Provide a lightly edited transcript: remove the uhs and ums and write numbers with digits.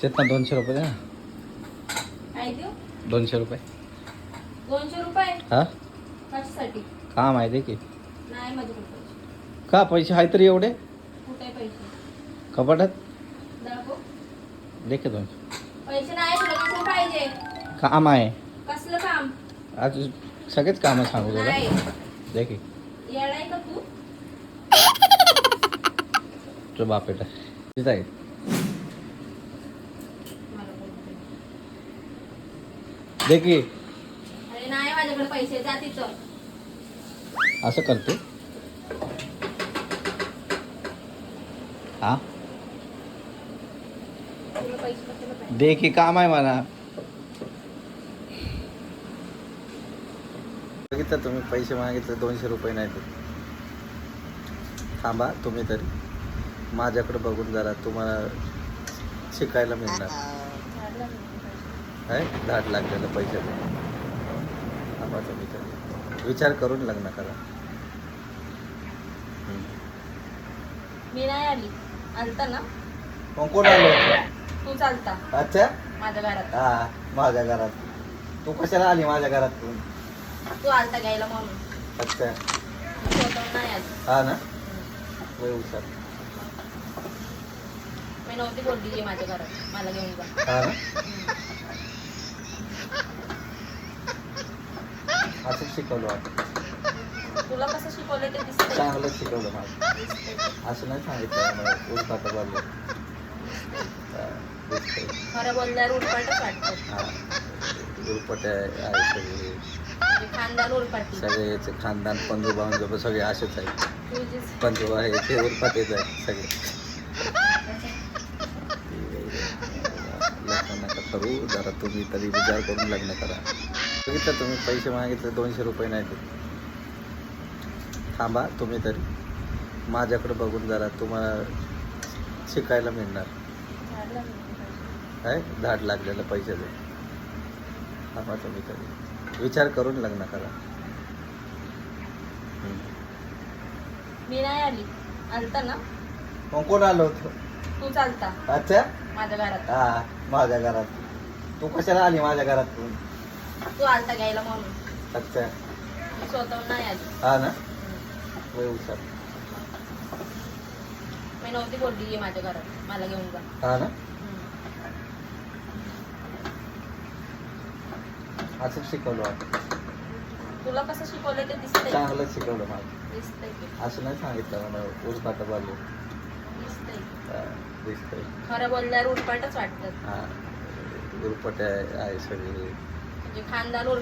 चेतना 200 रुपये दे ना. काय देऊ 200 रुपये. 200 रुपये हा कशासाठी? काम आहे दे की. नाही माझ्याकडे पैसे. का पैसे आहे तरी एवढे कुठे आहे पैसे? कपाटात दाखव. दे की 200. पैसे नाही तुला कसं पाहिजे? काम आहे कसलं काम? आज सगळेच कामं सांगू तुला. नाही दे की. येडाय का तू? तुझं बाप बेटा तिथं आहे. मला बोलते. दे की. अरे नाही माझ्याकडे पैसे जा तिथं. असं करते हा. तुला पैसे कशाला पाहिजे? दे की काम आहे मला. बघितलं तुम्ही पैसे मागितले 200 रुपये नाही ते. थांबा तुम्ही तरी माझ्याकडे बघून जरा तुम्हाला शिकायला मिळणार झाडला मी पैसे. आहे. धाड लागलेलं पैशाचं. थांबा तुम्ही तरी विचार करून लग्न करा. मी नाही आली. आलता ना मग कोण आलं होतं? तू चालता अच्छा माझ्या घरात. हा माझ्या घरात. तू कशाला आली माझ्या घरात तू? तू आलता घ्यायला म्हणून. अच्छा स्वतः नाही आली. हा ना. लय हुशार. मी नव्हती बोलली ये माझ्या घरात मला घेऊन जा. हा ना. असं शिकवलं वाटतं. तुला कसं शिकवलं ते दिसतंय. चांगलं शिकवलं मला. असं नाही सांगितलं मला उलपाट बोललं. खरं बोलल्यावर उलपाटच वाटतं. हा उलपट आहे सगळे. म्हणजे खानदान उलपाटी. सगळे याचे खानदान पंजू बांजोबा सगळे असेच आहेत. तुझीच पंजोबा हे ते उलपाटेच आहेत सगळे. लग्न नका करू जरा तुम्ही तरी विचार करून लग्न करा. बघितलं तुम्ही पैसे मागितले 200 रुपये नाही ते. थांबा तुम्ही तरी माझ्याकडे बघून जरा तुम्हाला शिकायला मिळणार झाडला मी पैसे. काय धाड लागलेलं पैशाचं. थांबा तुम्ही तरी विचार करून लग्न करा. मी नाही आली. आलता ना मग कोण आलं होतं? तू चालता अच्छा माझ्या घरात. हा माझ्या घरात. तू कशाला आली माझ्या घरात तू? तू आलता घ्यायला म्हणून. अच्छा मी स्वतः नाही आली. हा ना. लय हुशार. मी नव्हती बोलली ये माझ्या घरात मला घेऊन जा. हा ना. असं शिकवलं वाटतं. तुला कसं शिकवलं ते दिसतंय. चांगलं शिकवलं मला. दिसतंय की. असं नाही सांगितलं मला उलपाट बोललो. दिसतंय. दिसतंय. खरं बोलल्यावर उलपाटच वाटतं. हा उलपट आहे सगळे. म्हणजे खानदान उलपाट.